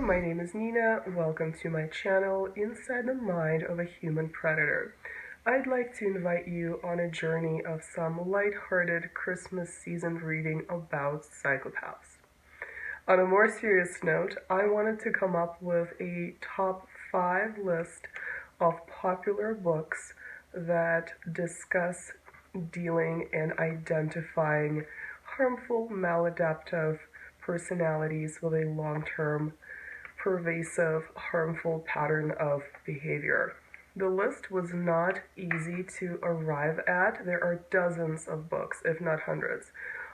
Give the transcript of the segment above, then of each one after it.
my name is Nina. Welcome to my channel, Inside the Mind of a Human Predator. I'd like to invite you on a journey of some lighthearted Christmas season reading about psychopaths. On a more serious note, I wanted to come up with a top 5 list of popular books that discuss dealing and identifying harmful, maladaptive personalities with a long-term, pervasive, harmful pattern of behavior. The list was not easy to arrive at. There are dozens of books, if not hundreds,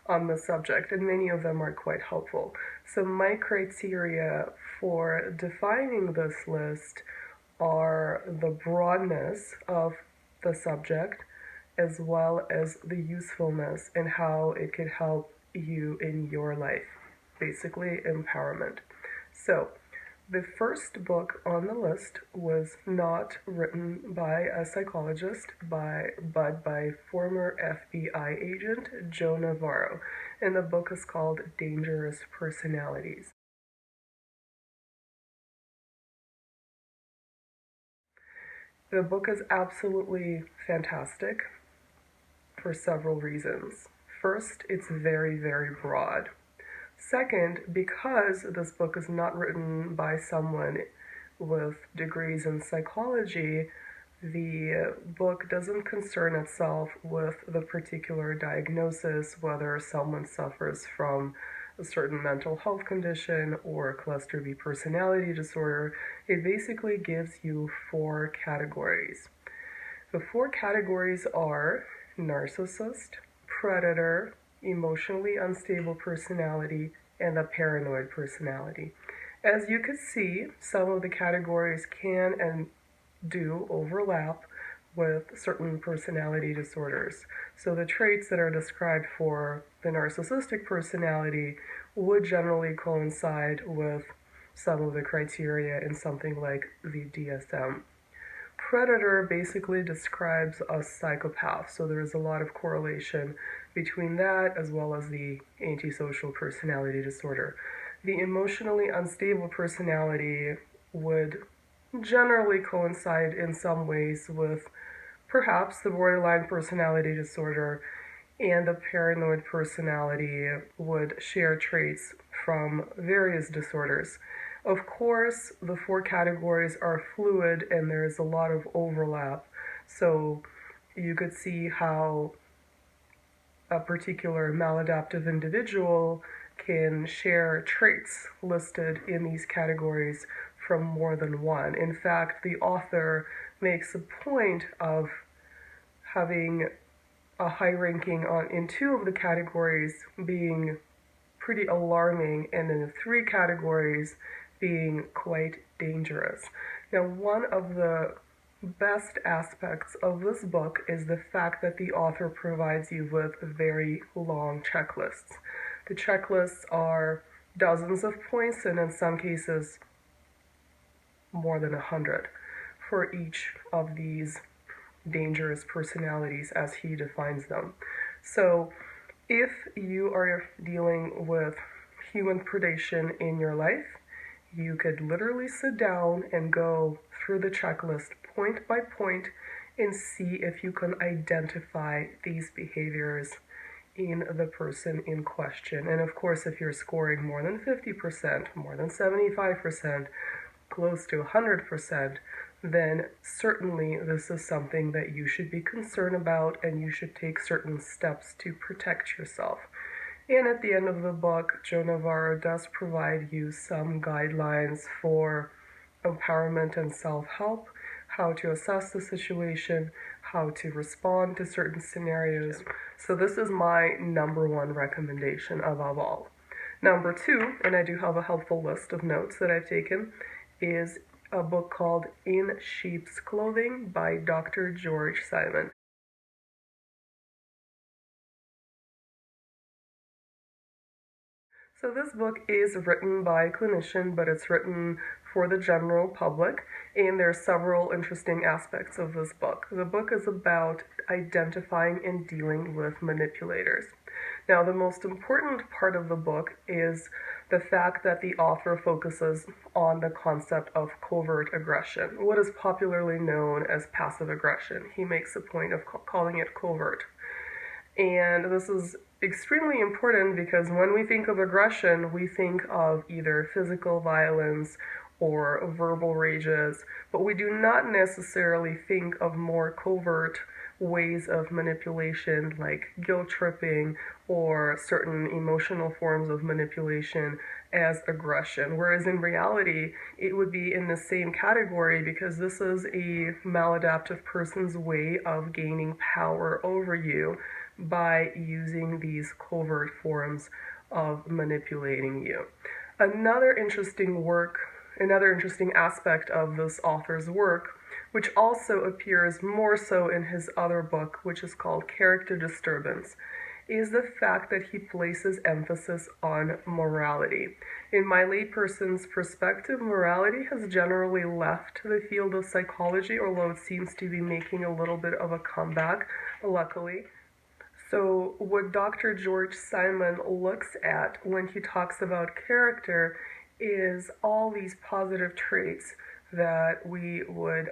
on the subject, and many of them are quite helpful. So my criteria for defining this list are the broadness of the subject as well as the usefulness and how it could help you in your life. Basically, empowerment. So, the first book on the list was not written by a psychologist, but by former FBI agent Joe Navarro, and the book is called Dangerous Personalities. The book is absolutely fantastic for several reasons. First, it's very, very broad. Second, because this book is not written by someone with degrees in psychology, the book doesn't concern itself with the particular diagnosis, whether someone suffers from a certain mental health condition or cluster B personality disorder. It basically gives you 4 categories. The 4 categories are narcissist, predator, emotionally unstable personality, and a paranoid personality. As you can see, some of the categories can and do overlap with certain personality disorders. So the traits that are described for the narcissistic personality would generally coincide with some of the criteria in something like the DSM. Predator basically describes a psychopath, so there is a lot of correlation between that as well as the antisocial personality disorder. The emotionally unstable personality would generally coincide in some ways with perhaps the borderline personality disorder, and the paranoid personality would share traits from various disorders. Of course, the 4 categories are fluid and there's a lot of overlap, so you could see how a particular maladaptive individual can share traits listed in these categories from more than one. In fact, the author makes a point of having a high ranking in 2 of the categories being pretty alarming, and in the 3 categories being quite dangerous. Now, one of the best aspects of this book is the fact that the author provides you with very long checklists. The checklists are dozens of points, and in some cases more than 100 for each of these dangerous personalities as he defines them. So if you are dealing with human predation in your life, you could literally sit down and go through the checklist point by point and see if you can identify these behaviors in the person in question. And of course, if you're scoring more than 50%, more than 75%, close to 100%, then certainly this is something that you should be concerned about, and you should take certain steps to protect yourself. And at the end of the book, Joe Navarro does provide you some guidelines for empowerment and self-help, how to assess the situation, how to respond to certain scenarios. So this is my number 1 recommendation above all. Number 2, and I do have a helpful list of notes that I've taken, is a book called In Sheep's Clothing by Dr. George Simon. So this book is written by a clinician, but it's written for the general public, and there are several interesting aspects of this book. The book is about identifying and dealing with manipulators. Now, the most important part of the book is the fact that the author focuses on the concept of covert aggression, what is popularly known as passive aggression. He makes a point of calling it covert. And this is extremely important because when we think of aggression, we think of either physical violence or verbal rages, but we do not necessarily think of more covert ways of manipulation like guilt tripping or certain emotional forms of manipulation as aggression, whereas in reality it would be in the same category because this is a maladaptive person's way of gaining power over you by using these covert forms of manipulating you. Another interesting aspect of this author's work, which also appears more so in his other book, which is called Character Disturbance, is the fact that he places emphasis on morality. In my layperson's perspective, morality has generally left the field of psychology, although it seems to be making a little bit of a comeback, luckily. So what Dr. George Simon looks at when he talks about character is all these positive traits that we would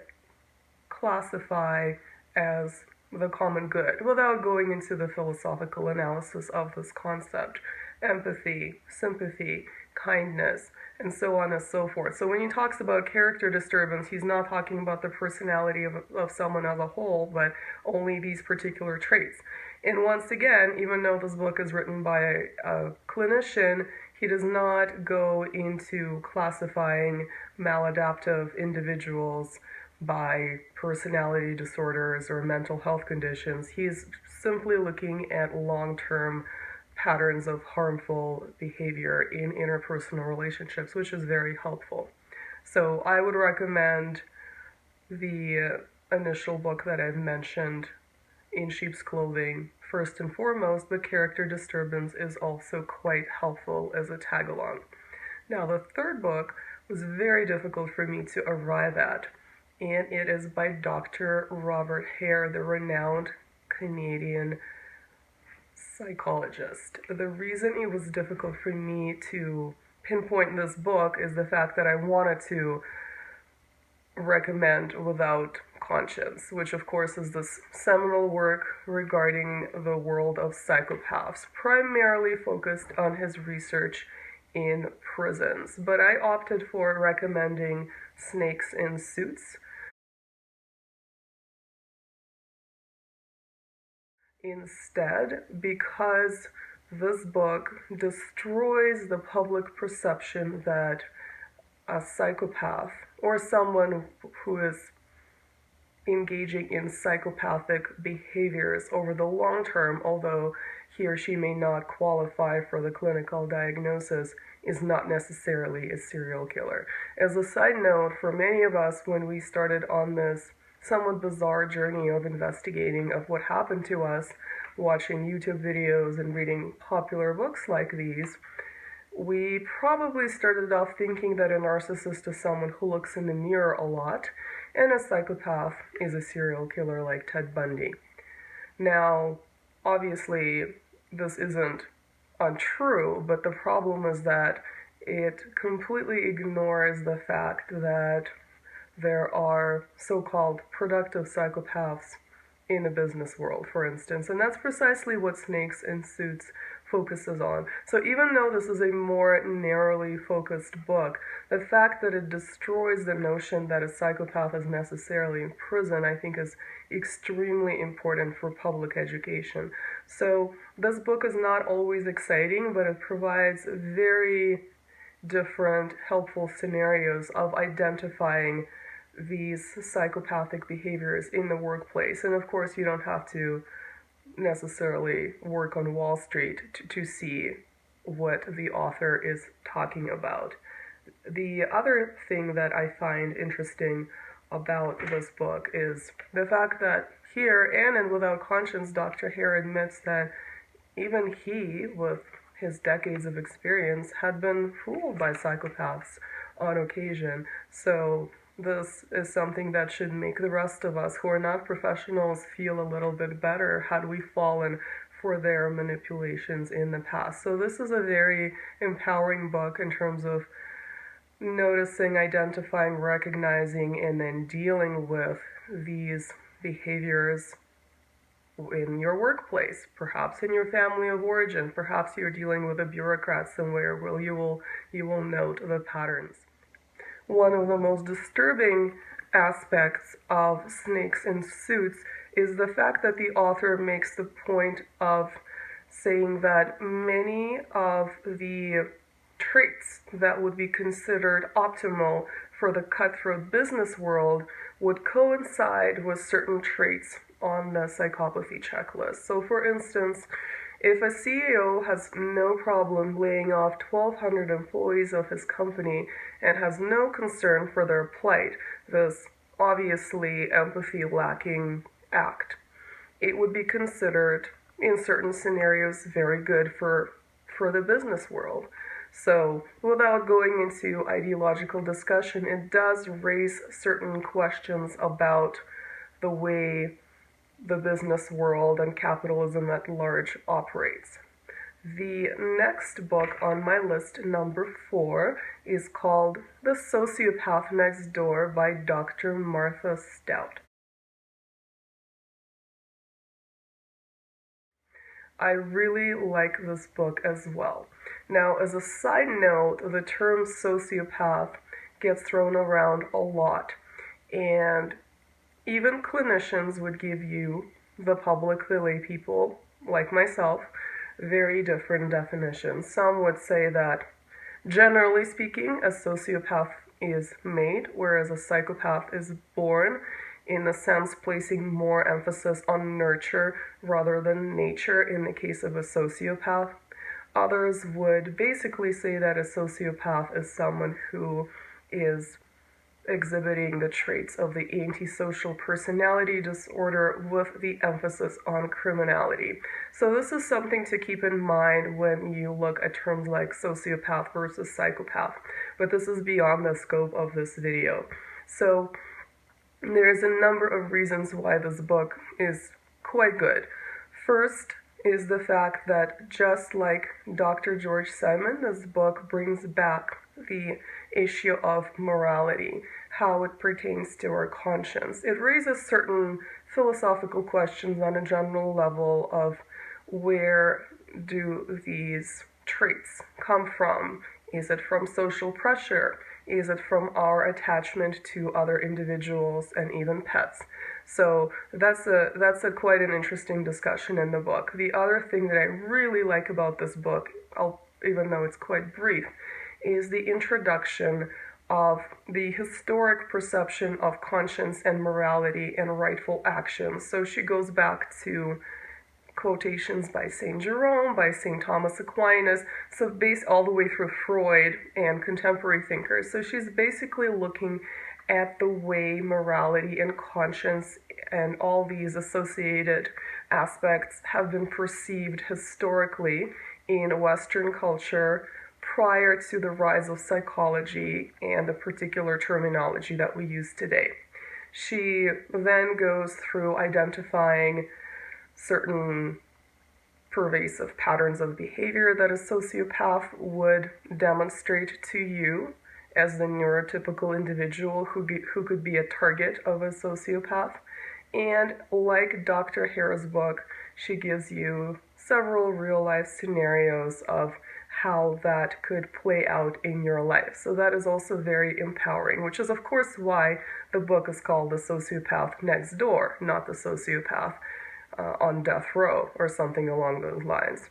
classify as the common good without going into the philosophical analysis of this concept: empathy, sympathy, kindness, and so on and so forth. So when he talks about character disturbance, he's not talking about the personality of someone as a whole, but only these particular traits. And once again, even though this book is written by a clinician, he does not go into classifying maladaptive individuals by personality disorders or mental health conditions. He's simply looking at long-term patterns of harmful behavior in interpersonal relationships, which is very helpful. So I would recommend the initial book that I've mentioned, In Sheep's Clothing, first and foremost, but Character Disturbance is also quite helpful as a tag-along. Now, the third book was very difficult for me to arrive at, and it is by Dr. Robert Hare, the renowned Canadian psychologist. The reason it was difficult for me to pinpoint this book is the fact that I wanted to recommend Without Conscience, which of course is this seminal work regarding the world of psychopaths, primarily focused on his research in prisons. But I opted for recommending Snakes in Suits instead, because this book destroys the public perception that a psychopath or someone who is engaging in psychopathic behaviors over the long term, although he or she may not qualify for the clinical diagnosis, is not necessarily a serial killer. As a side note, for many of us, when we started on this somewhat bizarre journey of investigating of what happened to us, watching YouTube videos and reading popular books like these, we probably started off thinking that a narcissist is someone who looks in the mirror a lot, and a psychopath is a serial killer like Ted Bundy. Now, obviously, this isn't untrue, but the problem is that it completely ignores the fact that there are so-called productive psychopaths in the business world, for instance, and that's precisely what Snakes in Suits focuses on. So even though this is a more narrowly focused book, the fact that it destroys the notion that a psychopath is necessarily in prison, I think, is extremely important for public education. So this book is not always exciting, but it provides very different helpful scenarios of identifying these psychopathic behaviors in the workplace. And of course, you don't have to necessarily work on Wall Street to see what the author is talking about. The other thing that I find interesting about this book is the fact that here and in Without Conscience, Dr. Hare admits that even he, with his decades of experience, had been fooled by psychopaths on occasion. So this is something that should make the rest of us who are not professionals feel a little bit better had we fallen for their manipulations in the past. So this is a very empowering book in terms of noticing, identifying, recognizing, and then dealing with these behaviors in your workplace, perhaps in your family of origin, perhaps you're dealing with a bureaucrat somewhere where you will note the patterns. One of the most disturbing aspects of Snakes in Suits is the fact that the author makes the point of saying that many of the traits that would be considered optimal for the cutthroat business world would coincide with certain traits on the psychopathy checklist. So, for instance, if a CEO has no problem laying off 1,200 employees of his company and has no concern for their plight, this obviously empathy lacking act, it would be considered in certain scenarios very good for the business world. So, without going into ideological discussion, it does raise certain questions about the way the business world and capitalism at large operates. The next book on my list, number 4, is called The Sociopath Next Door by Dr. Martha Stout. I really like this book as well. Now, as a side note, the term sociopath gets thrown around a lot, and even clinicians would give you, the public, the lay people, like myself, very different definitions. Some would say that, generally speaking, a sociopath is made, whereas a psychopath is born, in a sense placing more emphasis on nurture rather than nature in the case of a sociopath. Others would basically say that a sociopath is someone who is exhibiting the traits of the antisocial personality disorder with the emphasis on criminality. So this is something to keep in mind when you look at terms like sociopath versus psychopath, but this is beyond the scope of this video. So there's a number of reasons why this book is quite good. First is the fact that, just like Dr. George Simon, this book brings back the issue of morality, how it pertains to our conscience. It raises certain philosophical questions on a general level of where do these traits come from? Is it from social pressure? Is it from our attachment to other individuals and even pets? So that's a quite an interesting discussion in the book. The other thing that I really like about this book, even though it's quite brief, is the introduction of the historic perception of conscience and morality and rightful actions. So she goes back to quotations by St. Jerome, by St. Thomas Aquinas, so based all the way through Freud and contemporary thinkers. So she's basically looking at the way morality and conscience and all these associated aspects have been perceived historically in Western culture prior to the rise of psychology and the particular terminology that we use today. She then goes through identifying certain pervasive patterns of behavior that a sociopath would demonstrate to you as the neurotypical individual who could be a target of a sociopath. And like Dr. Hare's book, she gives you several real-life scenarios of how that could play out in your life. So that is also very empowering, which is of course why the book is called The Sociopath Next Door, not The Sociopath on Death Row or something along those lines.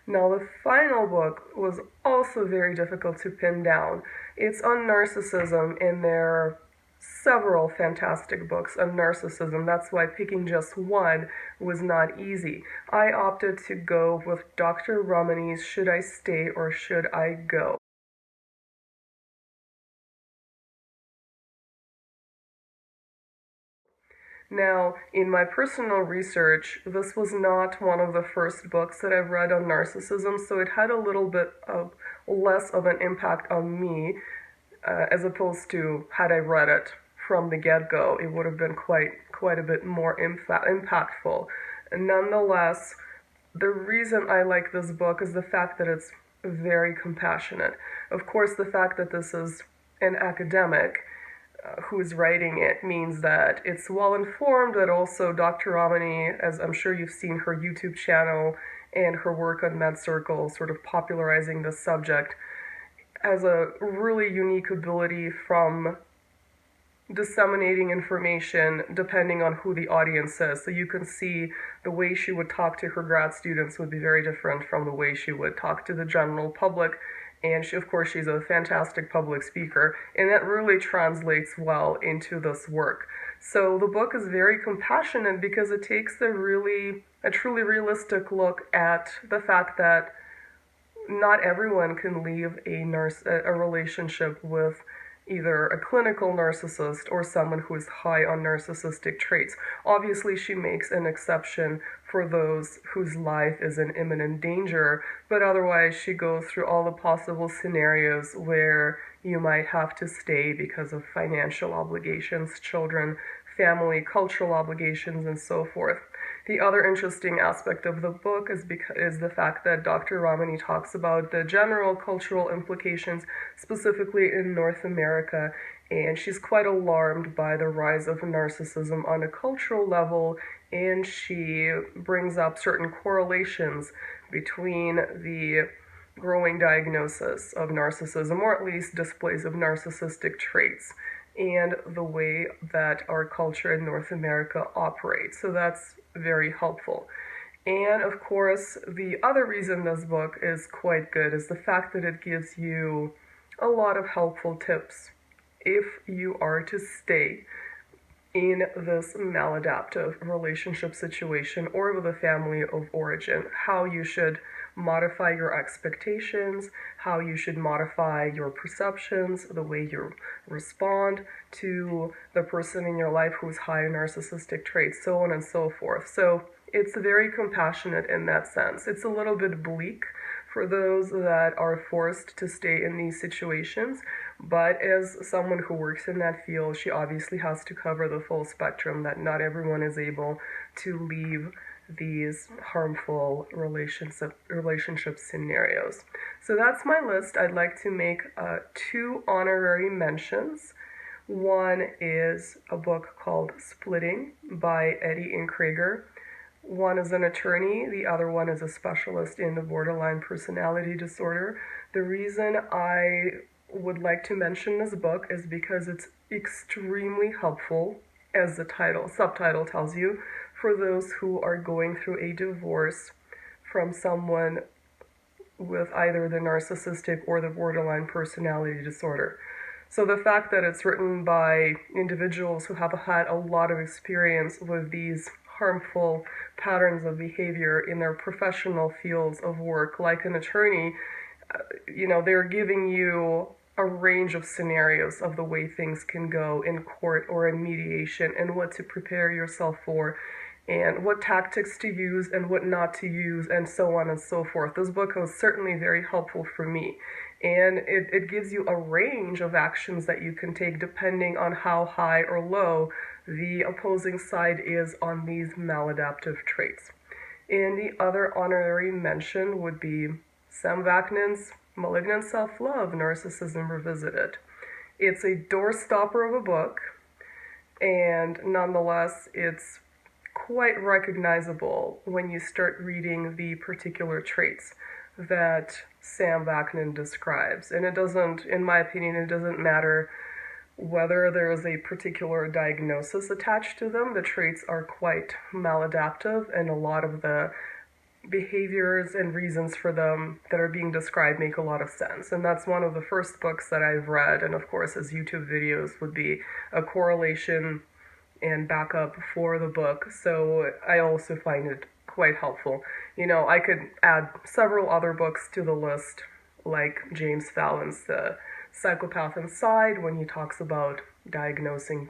Now, the final book was also very difficult to pin down. It's on narcissism, and there are several fantastic books on narcissism. That's why picking just one was not easy. I opted to go with Dr. Romany's Should I Stay or Should I Go? Now, in my personal research, this was not one of the first books that I've read on narcissism, so it had a little bit of less of an impact on me, as opposed to had I read it from the get-go, it would have been quite a bit more impactful. Nonetheless, the reason I like this book is the fact that it's very compassionate. Of course, the fact that this is an academic who's writing it means that it's well informed, that also Dr. Ramani, as I'm sure you've seen her YouTube channel and her work on Med Circle, sort of popularizing the subject, has a really unique ability from disseminating information depending on who the audience is. So you can see the way she would talk to her grad students would be very different from the way she would talk to the general public. And she, of course, she's a fantastic public speaker, and that really translates well into this work. So the book is very compassionate because it takes a truly realistic look at the fact that not everyone can leave a relationship with either a clinical narcissist or someone who is high on narcissistic traits. Obviously, she makes an exception for those whose life is in imminent danger, but otherwise she goes through all the possible scenarios where you might have to stay because of financial obligations, children, family, cultural obligations, and so forth. The other interesting aspect of the book is the fact that Dr. Ramani talks about the general cultural implications, specifically in North America, and she's quite alarmed by the rise of narcissism on a cultural level, and she brings up certain correlations between the growing diagnosis of narcissism, or at least displays of narcissistic traits, and the way that our culture in North America operates. So that's very helpful. And of course, the other reason this book is quite good is the fact that it gives you a lot of helpful tips if you are to stay in this maladaptive relationship situation or with a family of origin, how you should modify your expectations, how you should modify your perceptions, the way you respond to the person in your life who's high in narcissistic traits, so on and so forth. So it's very compassionate in that sense. It's a little bit bleak for those that are forced to stay in these situations, but as someone who works in that field, she obviously has to cover the full spectrum, that not everyone is able to leave these harmful relationship scenarios. So that's my list. I'd like to make two honorary mentions. One is a book called Splitting by Eddie Inkrager. One is an attorney, the other one is a specialist in the borderline personality disorder. The reason I would like to mention this book is because it's extremely helpful, as the subtitle tells you, for those who are going through a divorce from someone with either the narcissistic or the borderline personality disorder. So the fact that it's written by individuals who have had a lot of experience with these harmful patterns of behavior in their professional fields of work, like an attorney, they're giving you a range of scenarios of the way things can go in court or in mediation and what to prepare yourself for and what tactics to use and what not to use, and so on and so forth. This book was certainly very helpful for me. And it gives you a range of actions that you can take depending on how high or low the opposing side is on these maladaptive traits. And the other honorary mention would be Sam Vaknin's Malignant Self-Love, Narcissism Revisited. It's a doorstopper of a book, and nonetheless, it's quite recognizable when you start reading the particular traits that Sam Vaknin describes. And it doesn't, in my opinion, it doesn't matter whether there is a particular diagnosis attached to them. The traits are quite maladaptive, and a lot of the behaviors and reasons for them that are being described make a lot of sense. And that's one of the first books that I've read, and of course his YouTube videos would be a correlation and backup for the book, so I also find it quite helpful. I could add several other books to the list, like James Fallon's The Psychopath Inside, when he talks about recognizing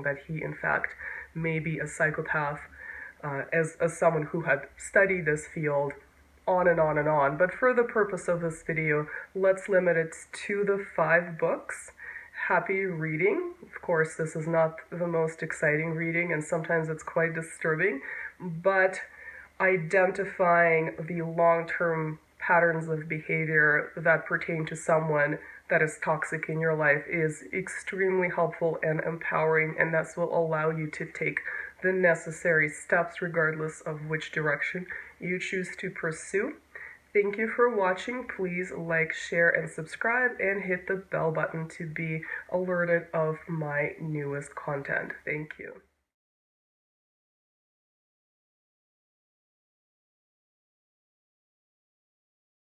that he in fact may be a psychopath, as someone who had studied this field, on and on and on. But for the purpose of this video, let's limit it to the 5 books. Happy reading. Of course, this is not the most exciting reading, and sometimes it's quite disturbing, but identifying the long-term patterns of behavior that pertain to someone that is toxic in your life is extremely helpful and empowering, and this will allow you to take the necessary steps regardless of which direction you choose to pursue. Thank you for watching. Please like, share, and subscribe, and hit the bell button to be alerted of my newest content. Thank you.